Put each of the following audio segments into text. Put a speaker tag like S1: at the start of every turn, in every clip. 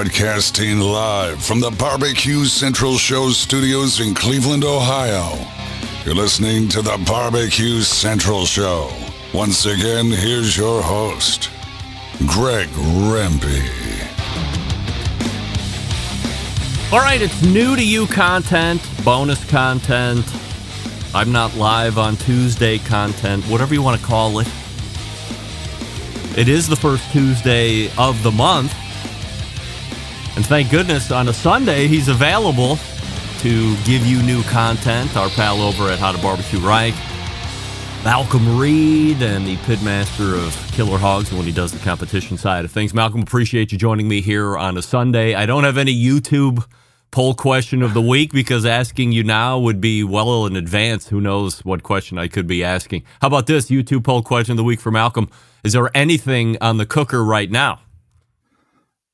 S1: Broadcasting live from the Barbecue Central Show studios in Cleveland, Ohio. You're listening to the Barbecue Central Show. Once again, here's your host, Greg Rempe.
S2: All right, it's new to you content, bonus content. I'm not live on Tuesday content, whatever you want to call it. It is the first Tuesday of the month. And thank goodness on a Sunday he's available to give you new content. Our pal over at How to Barbecue Right, Malcom Reed, and the pitmaster of Killer Hogs when he does the competition side of things. Malcolm, appreciate you joining me here on a Sunday. I don't have any YouTube poll question of the week because asking you now would be well in advance. Who knows what question I could be asking. How about this YouTube poll question of the week for Malcolm? Is there anything on the cooker right now?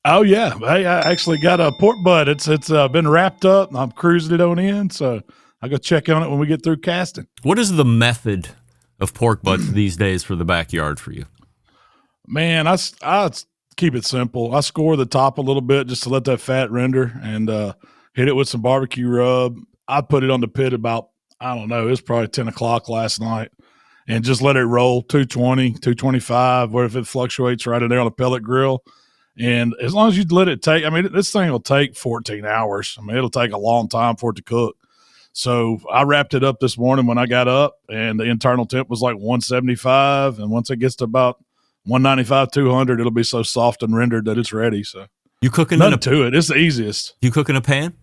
S3: Oh, yeah. Hey, I actually got a pork butt. It's been wrapped up, and I'm cruising it on in, so I'll go check on it when we get through casting.
S2: What is the method of pork butts these days for the backyard for you?
S3: Man, I keep it simple. I score the top a little bit just to let that fat render and hit it with some barbecue rub. I put it on the pit about, I don't know, it was probably 10 o'clock last night, and just let it roll 220, 225, where if it fluctuates right in there on a pellet grill. And as long as you let it take, I mean, this thing will take 14 hours. I mean, it'll take a long time for it to cook. So I wrapped it up this morning when I got up, and the internal temp was like 175. And once it gets to about 195, 200, it'll be so soft and rendered that it's ready. So
S2: you cooking
S3: nothing to it. It's the easiest.
S2: You cook in a pan?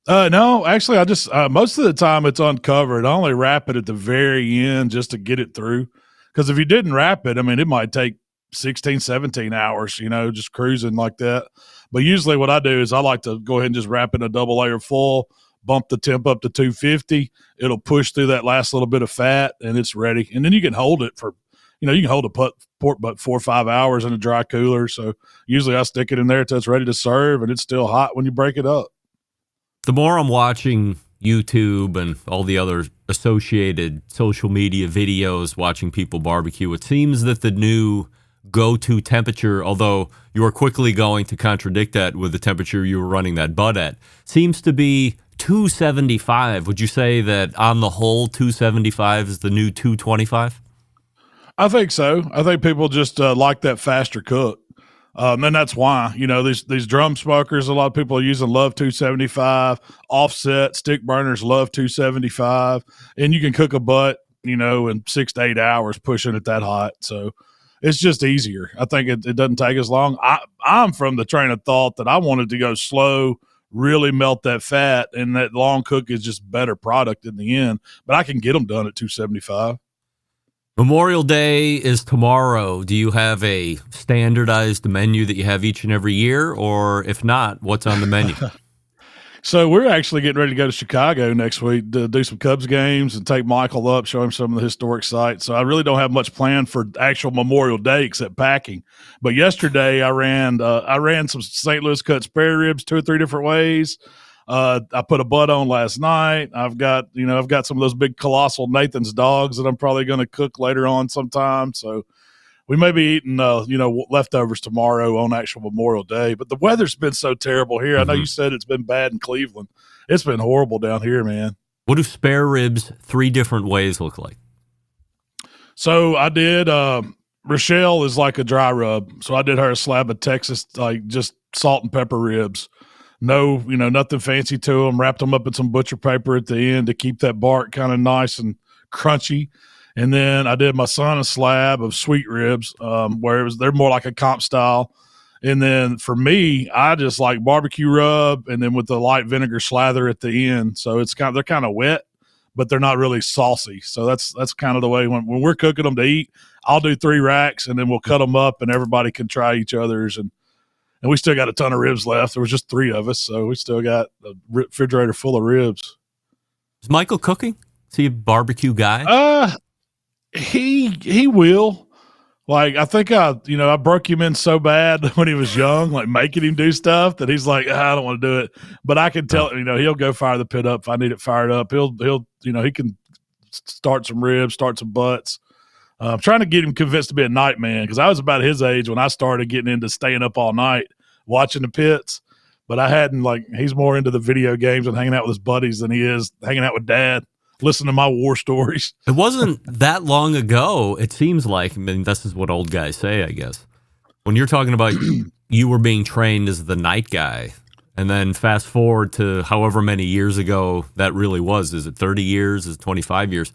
S3: No, actually, I just most of the time it's uncovered. I only wrap it at the very end just to get it through. Because if you didn't wrap it, I mean, it might take 16, 17 hours, just cruising like that. But usually what I do is I like to go ahead and just wrap in a double layer full, bump the temp up to 250. It'll push through that last little bit of fat, and it's ready. And then you can hold it for, you can hold a pork butt 4 or 5 hours in a dry cooler. So usually I stick it in there until it's ready to serve, and it's still hot when you break it up.
S2: The more I'm watching YouTube and all the other associated social media videos, watching people barbecue, it seems that the new go-to temperature, although you are quickly going to contradict that with the temperature you were running that butt at, seems to be 275. Would you say that on the whole 275 is the new 225?
S3: I think so. I think people just like that faster cook. And that's why, these drum smokers, a lot of people are using love 275, offset stick burners love 275, and you can cook a butt, in 6 to 8 hours pushing it that hot. So it's just easier. I think it doesn't take as long. I'm from the train of thought that I wanted to go slow, really melt that fat, and that long cook is just better product in the end. But I can get them done at 275.
S2: Memorial Day is tomorrow. Do you have a standardized menu that you have each and every year? Or if not, what's on the menu?
S3: So we're actually getting ready to go to Chicago next week to do some Cubs games and take Michael up, show him some of the historic sites. So I really don't have much planned for actual Memorial Day except packing. But yesterday I ran some St. Louis cut spare ribs 2 or 3 different ways. I put a butt on last night. I've got some of those big colossal Nathan's dogs that I'm probably going to cook later on sometime. So we may be eating, leftovers tomorrow on actual Memorial Day. But the weather's been so terrible here. I know you said it's been bad in Cleveland. It's been horrible down here, man.
S2: What do spare ribs 3 different ways look like?
S3: So I did Rochelle is like a dry rub. So I did her a slab of Texas, like just salt and pepper ribs. No, nothing fancy to them. Wrapped them up in some butcher paper at the end to keep that bark kind of nice and crunchy. And then I did my son a slab of sweet ribs, where they're more like a comp style. And then for me, I just like barbecue rub, and then with the light vinegar slather at the end. So they're kind of wet, but they're not really saucy. So that's kind of the way when we're cooking them to eat. I'll do 3 racks, and then we'll cut them up, and everybody can try each other's. And we still got a ton of ribs left. There was just 3 of us, so we still got a refrigerator full of ribs.
S2: Is Michael cooking? Is he a barbecue guy?
S3: He will. Like, I think I broke him in so bad when he was young, like making him do stuff that he's like, I don't want to do it. But I can tell, he'll go fire the pit up if I need it fired up. He'll he can start some ribs, start some butts. I'm trying to get him convinced to be a night man because I was about his age when I started getting into staying up all night watching the pits. But I hadn't, like, he's more into the video games and hanging out with his buddies than he is hanging out with Dad, listening to my war stories.
S2: It wasn't that long ago, it seems like. I mean, this is what old guys say, I guess. When you're talking about you were being trained as the night guy, and then fast forward to however many years ago that really was. Is it 30 years? Is it 25 years?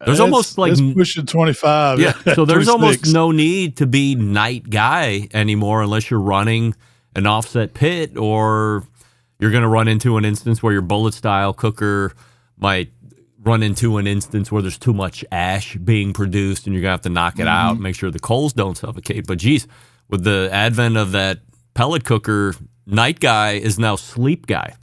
S2: There's almost like
S3: it's pushing 25.
S2: Yeah, so there's
S3: 26.
S2: almost no need to be night guy anymore unless you're running an offset pit, or you're going to run into an instance where your bullet style cooker might run into an instance where there's too much ash being produced and you're going to have to knock it out and make sure the coals don't suffocate. But geez, with the advent of that pellet cooker, night guy is now sleep guy.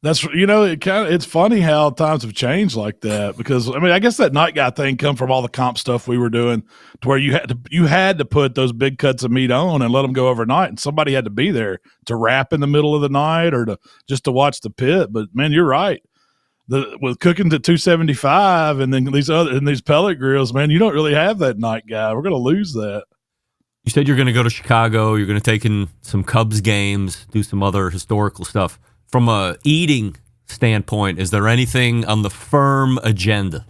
S3: That's, it's funny how times have changed like that, because I mean, I guess that night guy thing come from all the comp stuff we were doing, to where you had to put those big cuts of meat on and let them go overnight, and somebody had to be there to wrap in the middle of the night or to watch the pit. But man, you're right. With cooking to 275 and then these pellet grills, man, you don't really have that night guy. We're going to lose that.
S2: You said you're going to go to Chicago. You're going to take in some Cubs games, do some other historical stuff. From a eating standpoint, is there anything on the firm agenda?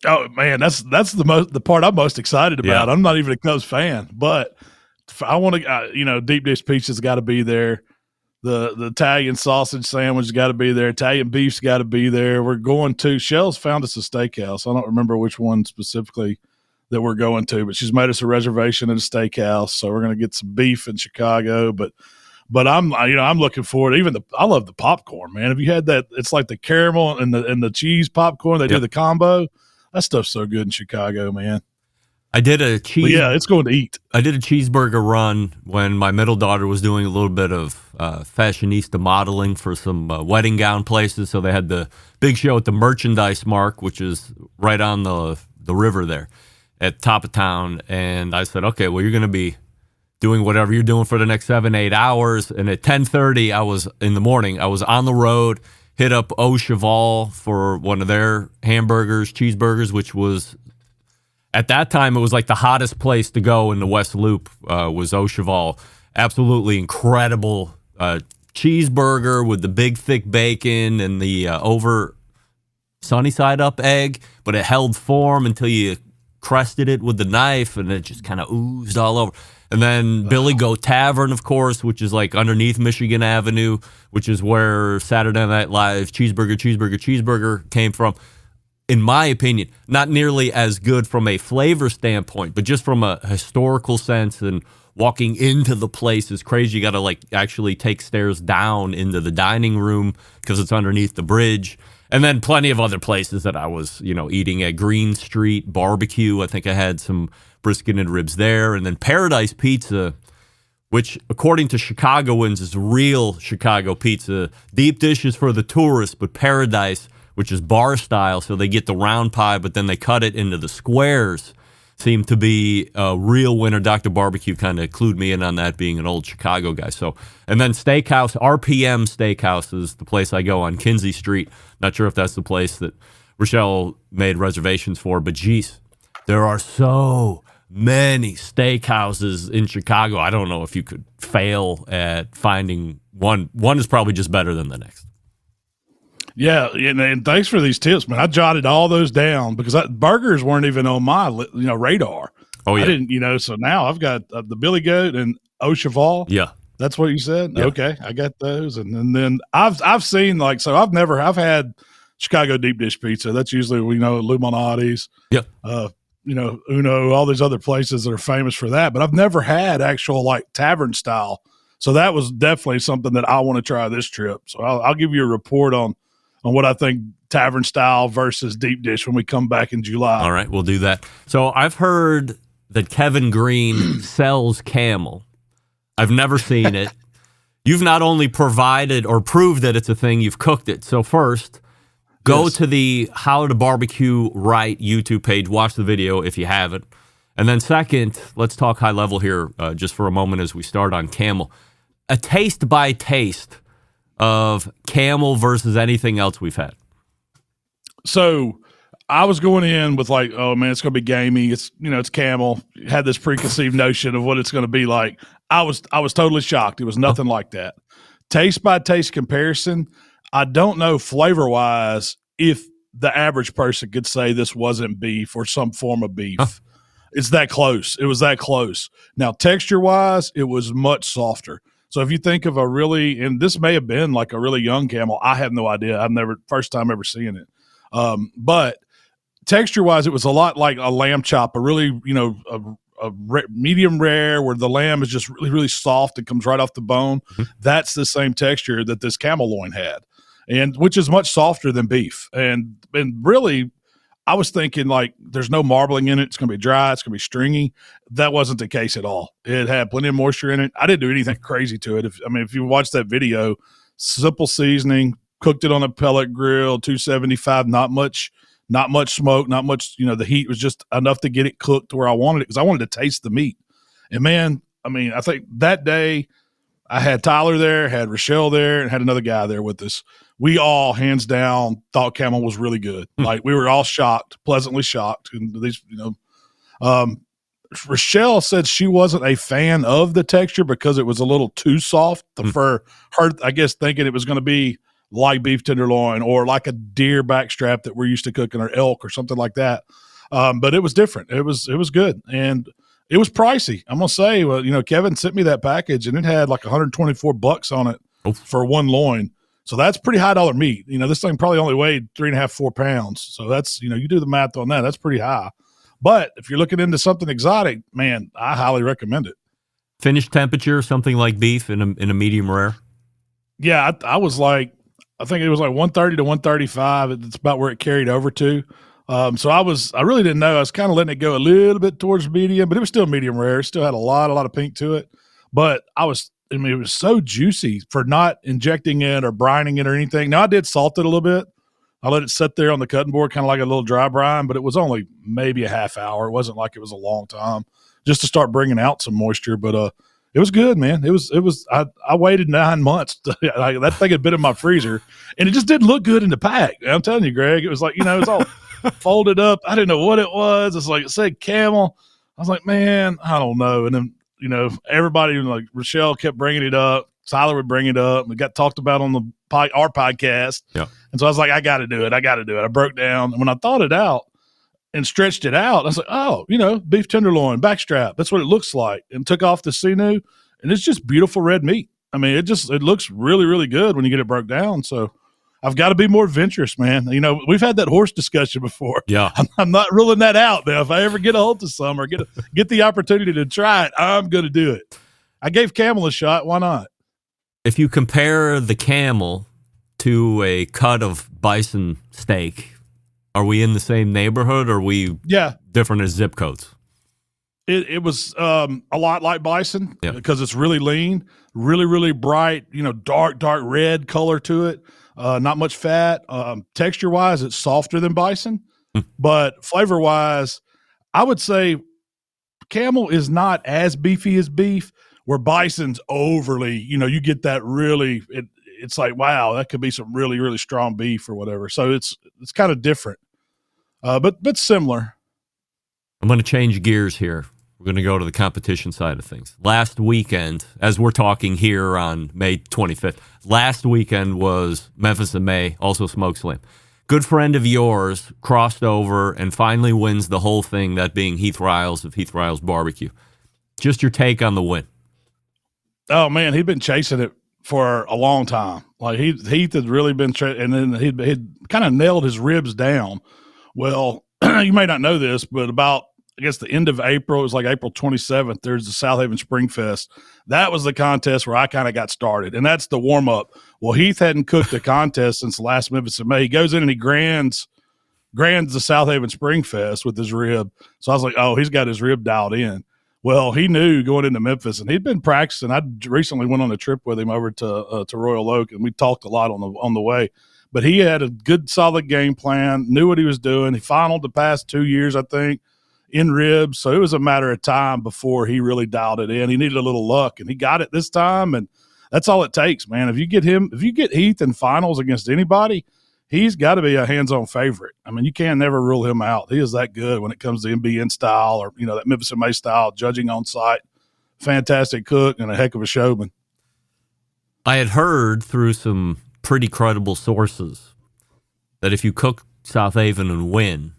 S3: Oh man, that's the part I'm most excited about. Yeah. I'm not even a Cubs fan, but I want to, deep dish pizza's got to be there. The Italian sausage sandwich got to be there. Italian beef's got to be there. We're going to Shell's found us a steakhouse. I don't remember which one specifically that we're going to, but she's made us a reservation at a steakhouse, so we're going to get some beef in Chicago. But I'm looking forward. I love the popcorn, man. Have you had that? It's like the caramel and the cheese popcorn. They do the combo. That stuff's so good in Chicago, man.
S2: I did a cheese.
S3: Yeah, it's going to eat.
S2: I did a cheeseburger run when my middle daughter was doing a little bit of fashionista modeling for some wedding gown places. So they had the big show at the Merchandise Mark, which is right on the river there at top of town. And I said, okay, well, you're going to be doing whatever you're doing for the next 7-8 hours. And at 10:30, I was on the road, hit up Au Cheval for one of their cheeseburgers, which was, at that time, it was like the hottest place to go in the West Loop, was Au Cheval. Absolutely incredible cheeseburger with the big thick bacon and the over sunny side up egg, but it held form until you crested it with the knife and it just kind of oozed all over. And then Billy Goat Tavern, of course, which is like underneath Michigan Avenue, which is where Saturday Night Live Cheeseburger came from. In my opinion, not nearly as good from a flavor standpoint, but just from a historical sense, and walking into the place is crazy. You got to like actually take stairs down into the dining room because it's underneath the bridge. And then plenty of other places that I was, eating at. Green Street Barbecue. I think I had some brisket and ribs there. And then Paradise Pizza, which according to Chicagoans is real Chicago pizza. Deep dishes for the tourists, but Paradise, which is bar style, so they get the round pie, but then they cut it into the squares, seemed to be a real winner. Dr. Barbecue kind of clued me in on that, being an old Chicago guy. So, and then Steakhouse, RPM Steakhouse is the place I go on Kinsey Street. Not sure if that's the place that Rochelle made reservations for, but geez, there are so many steakhouses in Chicago. I don't know if you could fail at finding one. One is probably just better than the next.
S3: Yeah, and thanks for these tips, man. I jotted all those down because burgers weren't even on my radar.
S2: Oh yeah,
S3: I didn't. So now I've got the Billy Goat and Au Cheval.
S2: Yeah,
S3: that's what you said.
S2: Yeah.
S3: Okay, I got those, and then I've seen I've had Chicago deep dish pizza. That's usually Luminati's.
S2: Yeah.
S3: Uno, all these other places that are famous for that, but I've never had actual tavern style. So that was definitely something that I want to try this trip. So I'll give you a report on what I think tavern style versus deep dish when we come back in July.
S2: All right, we'll do that. So I've heard that Kevin Green sells Camel. I've never seen it. You've not only provided or proved that it's a thing, you've cooked it. So first, go to the How to Barbecue Right YouTube page. Watch the video if you haven't. And then second, let's talk high level here just for a moment as we start on Camel. A taste by taste of Camel versus anything else we've had.
S3: So I was going in with oh man, it's going to be gamey. It's, it's Camel. Had this preconceived notion of what it's going to be like. I was totally shocked. It was nothing like that. Taste by taste comparison, I don't know flavor wise if the average person could say this wasn't beef or some form of beef.
S2: Huh.
S3: It's that close. It was that close. Now, texture wise, it was much softer. So if you think of a really, and this may have been like a really young camel, I have no idea. I've never, first time ever seeing it. But texture wise, it was a lot like a lamb chop, a really, medium rare where the lamb is just really, really soft. It comes right off the bone. Mm-hmm. That's the same texture that this camel loin had, and which is much softer than beef. And really, I was thinking like there's no marbling in it. It's going to be dry. It's going to be stringy. That wasn't the case at all. It had plenty of moisture in it. I didn't do anything crazy to it. If you watch that video, simple seasoning, cooked it on a pellet grill, 275, not much smoke, not much, the heat was just enough to get it cooked to where I wanted it because I wanted to taste the meat. And man, I think that day I had Tyler there, had Rochelle there, and had another guy there with us. We all, hands down, thought Camel was really good. Like we were all shocked, pleasantly shocked. And these, Rochelle said she wasn't a fan of the texture because it was a little too soft for her, I guess, thinking it was going to be like beef tenderloin or like a deer backstrap that we're used to cooking, or elk or something like that. But it was different. It was good. And it was pricey. I'm going to say, well, Kevin sent me that package and it had like $124 on it for one loin. So that's pretty high dollar meat. This thing probably only weighed 3.5, 4 pounds. So that's, you do the math on that. That's pretty high. But if you're looking into something exotic, man, I highly recommend it.
S2: Finished temperature, something like beef in a medium rare?
S3: Yeah, I was like, I think it was like 130 to 135. It's about where it carried over to. So I really didn't know. I was kind of letting it go a little bit towards medium, but it was still medium rare. It still had a lot of pink to it. But it was so juicy for not injecting it or brining it or anything. Now I did salt it a little bit. I let it sit there on the cutting board, kind of like a little dry brine, but it was only maybe a half hour. It wasn't like it was a long time just to start bringing out some moisture. But it was good, man. It was. I waited 9 months. That thing had been in my freezer, and it just didn't look good in the pack. I'm telling you, Greg. It was like, it was all folded up. I didn't know what it was. It's like it said Camel. I was like, man, I don't know. And then everybody, like Rochelle, kept bringing it up. Tyler would bring it up. We got talked about on our podcast.
S2: Yeah.
S3: And so I was like, I got to do it. I broke down. And when I thought it out and stretched it out, I was like, oh, beef tenderloin, backstrap. That's what it looks like. And took off the sinew, and it's just beautiful red meat. It looks really, really good when you get it broke down. So I've got to be more adventurous, man. We've had that horse discussion before.
S2: Yeah.
S3: I'm not ruling that out now. If I ever get a hold of some or get the opportunity to try it, I'm going to do it. I gave Camel a shot. Why not?
S2: If you compare the Camel to a cut of bison steak, are we in the same neighborhood, or are we different as zip codes?
S3: It was a lot like bison because it's really lean, really, really bright, dark red color to it. Not much fat. Texture-wise, it's softer than bison. But flavor-wise, I would say Camel is not as beefy as beef, where bison's overly, you get that really, it's like, wow, that could be some really, really strong beef or whatever. So it's kind of different, but similar.
S2: I'm going to change gears here. We're going to go to the competition side of things. Last weekend, as we're talking here on May 25th, last weekend was Memphis and May, also Smoke Slam. Good friend of yours crossed over and finally wins the whole thing, that being Heath Riles of Heath Riles Barbecue. Just your take on the win.
S3: Oh, man, he'd been chasing it for a long time. Like Heath had really been, and then he'd kind of nailed his ribs down. Well, you may not know this, but about, I guess, the end of April, it was like April 27th, there's the South Haven Spring Fest. That was the contest where I kind of got started, and that's the warm-up. Well, Heath hadn't cooked a contest since the last Memphis and May. He goes in and he grands the South Haven Spring Fest with his rib. So I was like, oh, he's got his rib dialed in. Well, he knew going into Memphis, and he'd been practicing. I recently went on a trip with him over to Royal Oak, and we talked a lot on the way. But he had a good, solid game plan, knew what he was doing. He finaled the past 2 years, I think, in ribs. So it was a matter of time before he really dialed it in. He needed a little luck, and he got it this time, and that's all it takes, man. If you get Heath in finals against anybody, he's got to be a hands-on favorite. You can never rule him out. He is that good when it comes to MBN style or, that Memphis and May style judging on site. fantastic cook and a heck of a showman.
S2: I had heard through some pretty credible sources that if you cook South Haven and win,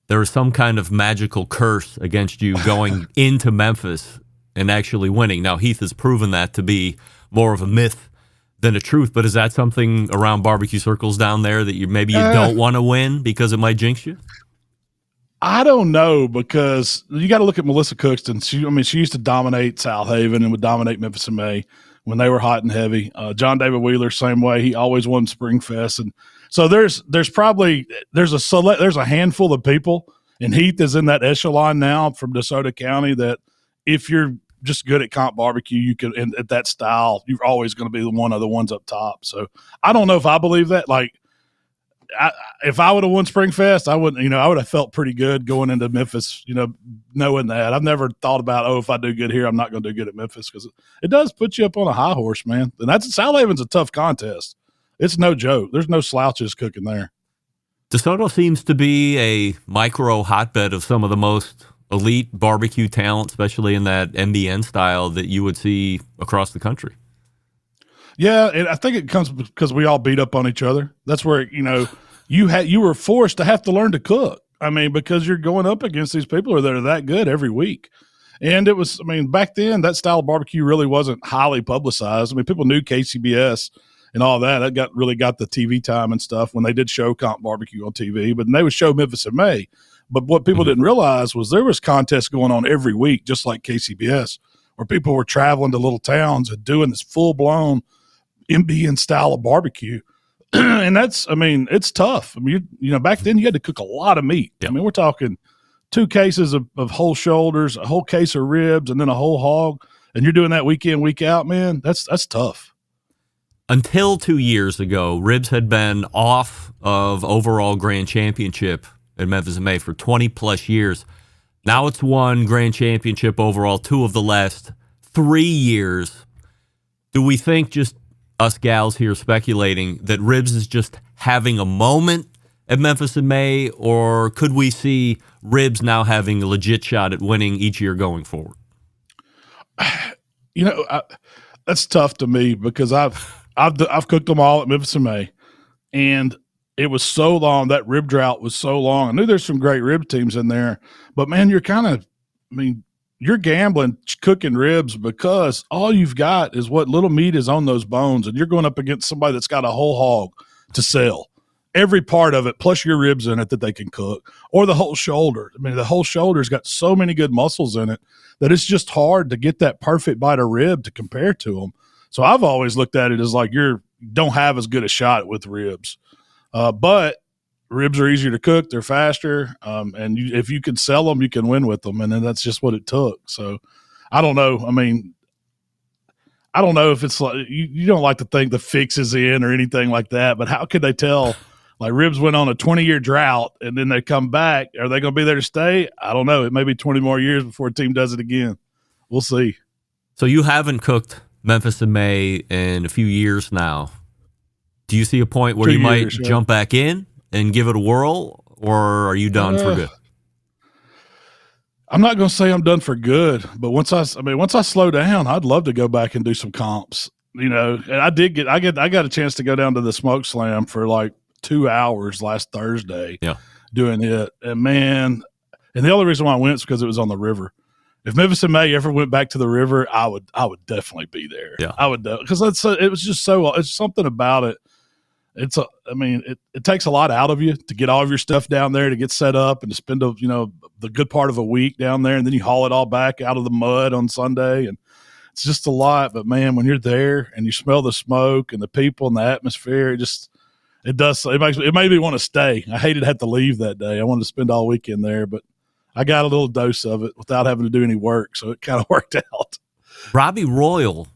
S2: there is some kind of magical curse against you going into Memphis and actually winning. Now, Heath has proven that to be more of a myth than a truth, but is that something around barbecue circles down there that you don't want to win because it might jinx you?
S3: I don't know, because you got to look at Melissa Cookston. She used to dominate South Haven and would dominate Memphis in May when they were hot and heavy. John David Wheeler, same way. He always won Springfest. And so there's a handful of people, and Heath is in that echelon now from DeSoto County, that if you're just good at comp barbecue, you can, and at that style, you're always going to be one of the ones up top. So I don't know if I believe that. Like, if I would have won Springfest, I would have felt pretty good going into Memphis, knowing that. I've never thought about, if I do good here, I'm not going to do good at Memphis, because it does put you up on a high horse, man. And South Haven's a tough contest. It's no joke. There's no slouches cooking there.
S2: DeSoto seems to be a micro hotbed of some of the most elite barbecue talent, especially in that MBN style that you would see across the country.
S3: Yeah, and I think it comes because we all beat up on each other. That's where, you were forced to have to learn to cook. Because you're going up against these people that are that good every week. And it was, back then, that style of barbecue really wasn't highly publicized. People knew KCBS and all that. That really got the TV time and stuff when they did show comp barbecue on TV. But they would show Memphis in May. But what people didn't realize was there was contests going on every week, just like KCBS, where people were traveling to little towns and doing this full-blown MBN style of barbecue. And that's, it's tough. Back then you had to cook a lot of meat.
S2: Yeah.
S3: We're talking 2 cases of whole shoulders, a whole case of ribs, and then a whole hog. And you're doing that week in, week out, man. That's tough.
S2: Until 2 years ago, ribs had been off of overall grand championship at Memphis in May for 20 plus years. Now it's won grand championship overall 2 of the last 3 years. Do we think, just us gals here speculating, that ribs is just having a moment at Memphis in May, or could we see ribs now having a legit shot at winning each year going forward?
S3: That's tough to me, because I've cooked them all at Memphis in May, and it was so long. That rib drought was so long. I knew there's some great rib teams in there, but man, you're gambling cooking ribs, because all you've got is what little meat is on those bones, and you're going up against somebody that's got a whole hog to sell. Every part of it, plus your ribs in it that they can cook, or the whole shoulder. The whole shoulder's got so many good muscles in it that it's just hard to get that perfect bite of rib to compare to them. So I've always looked at it as like you don't have as good a shot with ribs. But ribs are easier to cook. They're faster. And if you can sell them, you can win with them. And then that's just what it took. So I don't know. I don't know if it's like, you don't like to think the fix is in or anything like that, but how could they tell? Like, ribs went on a 20-year drought and then they come back. Are they going to be there to stay? I don't know. It may be 20 more years before a team does it again. We'll see.
S2: So you haven't cooked Memphis in May in a few years now. Do you see a point where you might jump back in and give it a whirl, or are you done for good?
S3: I'm not going to say I'm done for good, but once I slow down, I'd love to go back and do some comps. And I got a chance to go down to the Smoke Slam for like 2 hours last Thursday.
S2: Yeah, doing
S3: it, and the only reason why I went is because it was on the river. If Memphis in May ever went back to the river, I would definitely be there.
S2: Yeah,
S3: I would, because it was just it's something about it. It takes a lot out of you to get all of your stuff down there, to get set up and to spend the good part of a week down there, and then you haul it all back out of the mud on Sunday, and it's just a lot. But man, when you're there and you smell the smoke and the people and the atmosphere, it made me want to stay. I hated to have to leave that day. I wanted to spend all weekend there, but I got a little dose of it without having to do any work, so it kind of worked out.
S2: Robbie Royal,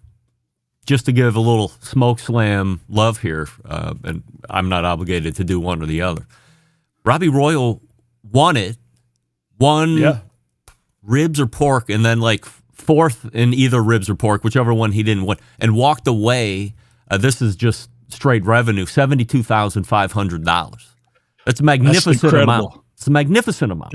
S2: just to give a little Smoke Slam love here, and I'm not obligated to do one or the other. Robbie Royal won ribs or pork, and then like fourth in either ribs or pork, whichever one he didn't win, and walked away. This is just straight revenue, $72,500. That's a magnificent amount. It's a magnificent amount.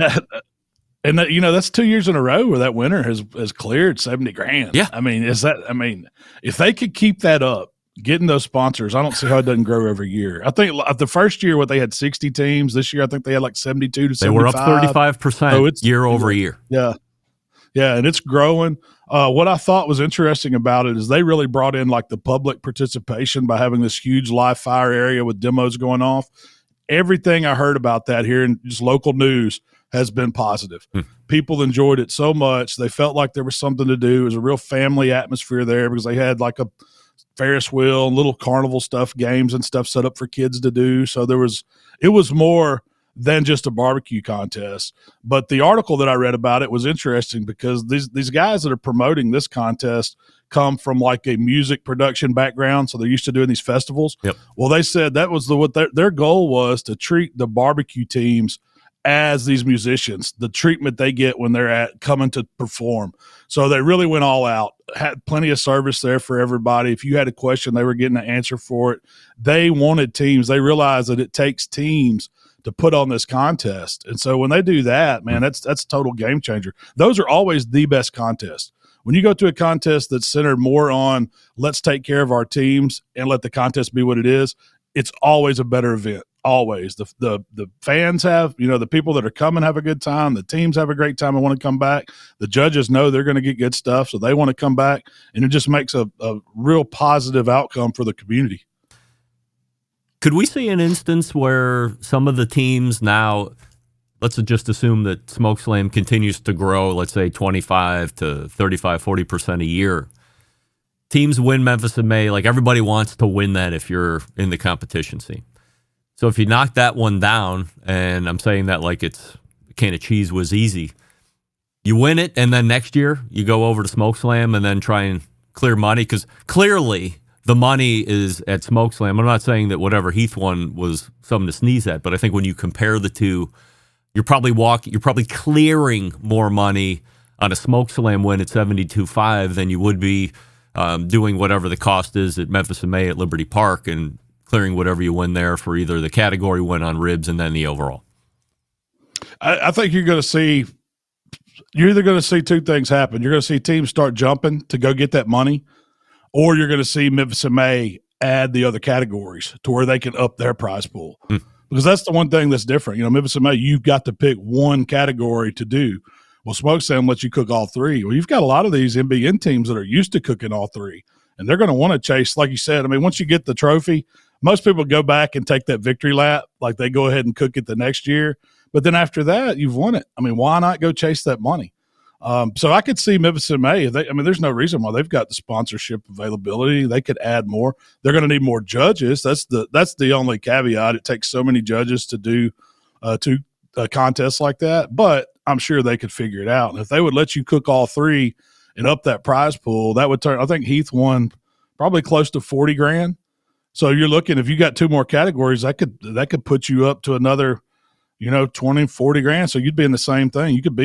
S3: And that, that's 2 years in a row where that winner has cleared $70,000.
S2: Yeah.
S3: I mean, if they could keep that up, getting those sponsors, I don't see how it doesn't grow every year. I think the first year they had 60 teams. This year I think they had like 72 to 75.
S2: They were up 35% year over year.
S3: Yeah. Yeah, and it's growing. What I thought was interesting about it is they really brought in like the public participation by having this huge live fire area with demos going off. Everything I heard about that here in just local news has been positive. People enjoyed it so much. They felt like there was something to do. It was a real family atmosphere there because they had like a Ferris wheel and little carnival stuff, games and stuff set up for kids to do. So it was more than just a barbecue contest. But the article that I read about it was interesting because these guys that are promoting this contest come from like a music production background, so they're used to doing these festivals.
S2: Yep.
S3: Well, they said that was what their goal was, to treat the barbecue teams as these musicians, the treatment they get when they're coming to perform. So they really went all out, had plenty of service there for everybody. If you had a question, they were getting an answer for it. They wanted teams. They realized that it takes teams to put on this contest. And so when they do that, man, that's a total game changer. Those are always the best contests. When you go to a contest that's centered more on let's take care of our teams and let the contest be what it is, it's always a better event. Always. The fans have, the people that are coming have a good time. The teams have a great time and want to come back. The judges know they're going to get good stuff, so they want to come back. And it just makes a real positive outcome for the community.
S2: Could we see an instance where some of the teams now, let's just assume that Smoke Slam continues to grow, let's say 25 to 35, 40% a year. Teams win Memphis in May. Like everybody wants to win that if you're in the competition scene. So if you knock that one down, and I'm saying that like it's a can of cheese was easy, you win it, and then next year you go over to Smoke Slam and then try and clear money, because clearly the money is at Smoke Slam. I'm not saying that whatever Heath won was something to sneeze at, but I think when you compare the two, you're probably clearing more money on a Smoke Slam win at 72.5 than you would be doing whatever the cost is at Memphis and May at Liberty Park and clearing whatever you win there for either the category win on ribs and then the overall.
S3: I think you're either going to see two things happen. You're going to see teams start jumping to go get that money, or you're going to see Memphis and May add the other categories to where they can up their prize pool. Because that's the one thing that's different. Memphis and May, you've got to pick one category to do. Well, Smoke Slam lets you cook all three. Well, you've got a lot of these MBN teams that are used to cooking all three, and they're going to want to chase, like you said. I mean, once you get the trophy, most people go back and take that victory lap, like they go ahead and cook it the next year. But then after that, you've won it. I mean, why not go chase that money? So I could see Memphis and May. There's no reason why. They've got the sponsorship availability. They could add more. They're going to need more judges. That's the only caveat. It takes so many judges to do two contests like that. But I'm sure they could figure it out. And if they would let you cook all three and up that prize pool, that would turn. I think Heath won probably close to $40,000. So you're looking, if you got two more categories, that could put you up to another, $20,000-$40,000. So you'd be in the same thing. You could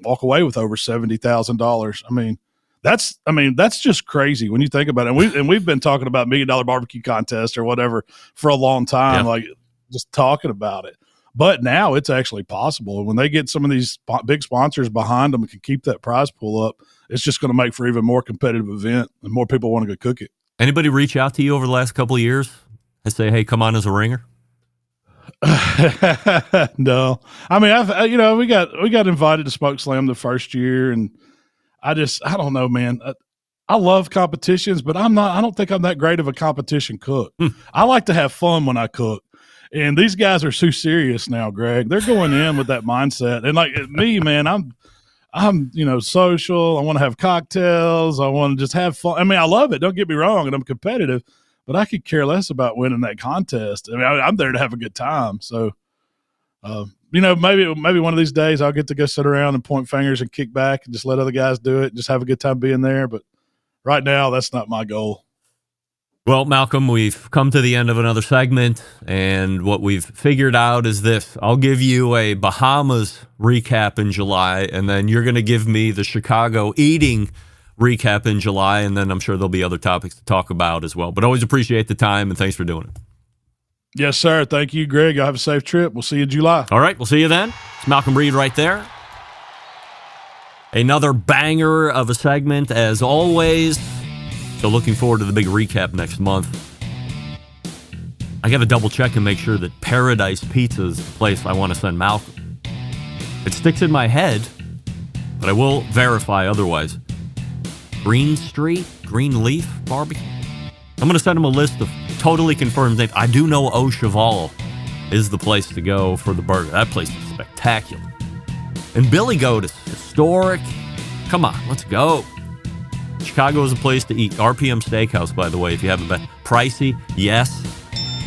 S3: walk away with over $70,000. That's just crazy when you think about it. And we've been talking about $1 million barbecue contest or whatever for a long time, like just talking about it. But now it's actually possible. And when they get some of these big sponsors behind them and can keep that prize pool up, it's just going to make for even more competitive event and more people want to go cook it.
S2: Anybody reach out to you over the last couple of years and say, hey, come on as a ringer?
S3: No. I mean, we got invited to Smoke Slam the first year, and I don't know, man. I love competitions, but I don't think I'm that great of a competition cook. I like to have fun when I cook. And these guys are too serious now, Greg. They're going in with that mindset. And like me, man, I'm social. I want to have cocktails. I want to just have fun. I mean, I love it. Don't get me wrong. And I'm competitive, but I could care less about winning that contest. I mean, I'm there to have a good time. So, maybe one of these days I'll get to go sit around and point fingers and kick back and just let other guys do it and just have a good time being there. But right now, that's not my goal.
S2: Well, Malcolm, we've come to the end of another segment, and what we've figured out is this. I'll give you a Bahamas recap in July, and then you're going to give me the Chicago eating recap in July, and then I'm sure there'll be other topics to talk about as well. But always appreciate the time, and thanks for doing it.
S3: Yes, sir. Thank you, Greg. Y'all have a safe trip. We'll see you in July.
S2: All right, we'll see you then. It's Malcom Reed right there. Another banger of a segment, as always. So looking forward to the big recap next month. I got to double check and make sure that Paradise Pizza is the place I want to send Malcolm. It sticks in my head, but I will verify otherwise. Greenleaf Barbecue. I'm going to send him a list of totally confirmed names. I do know Au Cheval is the place to go for the burger. That place is spectacular. And Billy Goat is historic. Come on, let's go. Chicago is a place to eat. RPM Steakhouse, by the way, if you haven't been. Pricey, yes.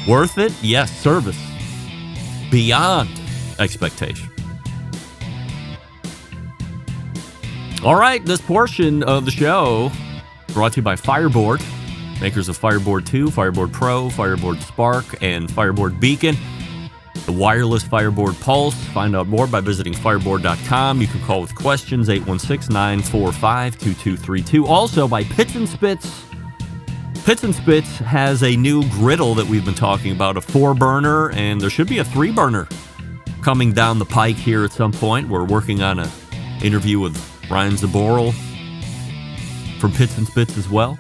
S2: Worth it? Yes. Service beyond expectation. All right, this portion of the show brought to you by Fireboard, makers of Fireboard 2, Fireboard Pro, Fireboard Spark, and Fireboard Beacon. The wireless Fireboard Pulse. Find out more by visiting fireboard.com. You can call with questions, 816-945-2232. Also by Pits and Spits. Pits and Spits has a new griddle that we've been talking about, a 4-burner, and there should be a 3-burner coming down the pike here at some point. We're working on an interview with Ryan Zaboral from Pits and Spits as well.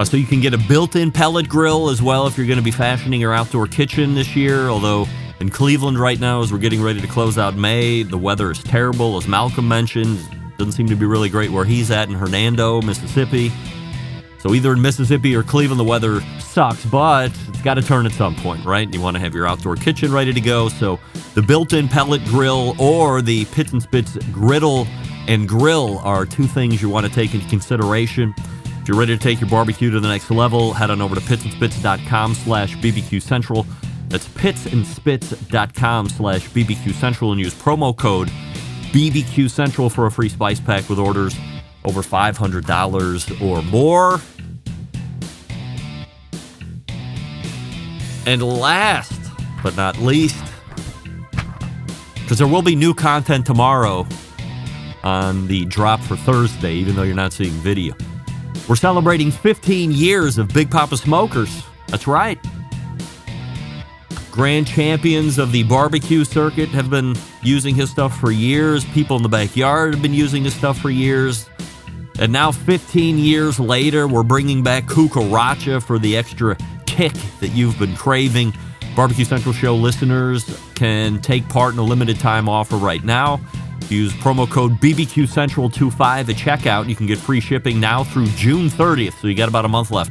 S2: So you can get a built-in pellet grill as well if you're going to be fashioning your outdoor kitchen this year, although in Cleveland right now, as we're getting ready to close out May, the weather is terrible, as Malcolm mentioned. Doesn't seem to be really great where he's at in Hernando, Mississippi. So either in Mississippi or Cleveland, the weather sucks, but it's got to turn at some point, right? You want to have your outdoor kitchen ready to go. So the built-in pellet grill or the Pits and Spits griddle and grill are two things you want to take into consideration. If you're ready to take your barbecue to the next level, head on over to pitsandspits.com/BBQ Central. That's pitsandspits.com/BBQ Central and use promo code BBQ Central for a free spice pack with orders over $500 or more. And last but not least, because there will be new content tomorrow on the drop for Thursday, even though you're not seeing video. We're celebrating 15 years of Big Papa Smokers. That's right. Grand champions of the barbecue circuit have been using his stuff for years. People in the backyard have been using his stuff for years. And now 15 years later, we're bringing back Cucaracha for the extra kick that you've been craving. Barbecue Central Show listeners can take part in a limited time offer right now. Use promo code BBQCentral25 at checkout. You can get free shipping now through June 30th, so you got about a month left.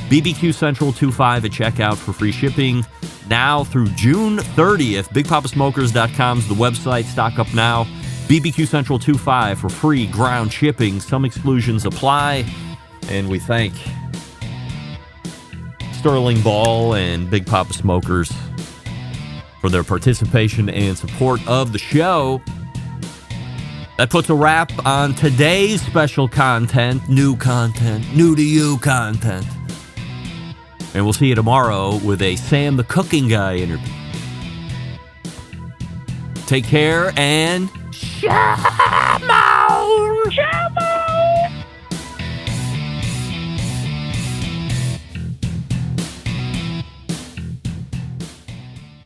S2: BBQCentral25 at checkout for free shipping now through June 30th. BigPapaSmokers.com is the website. Stock up now. BBQCentral25 for free ground shipping. Some exclusions apply. And we thank Sterling Ball and Big Papa Smokers for their participation and support of the show. That puts a wrap on today's special content, new to you content. And we'll see you tomorrow with a Sam the Cooking Guy interview. Take care and Shalom!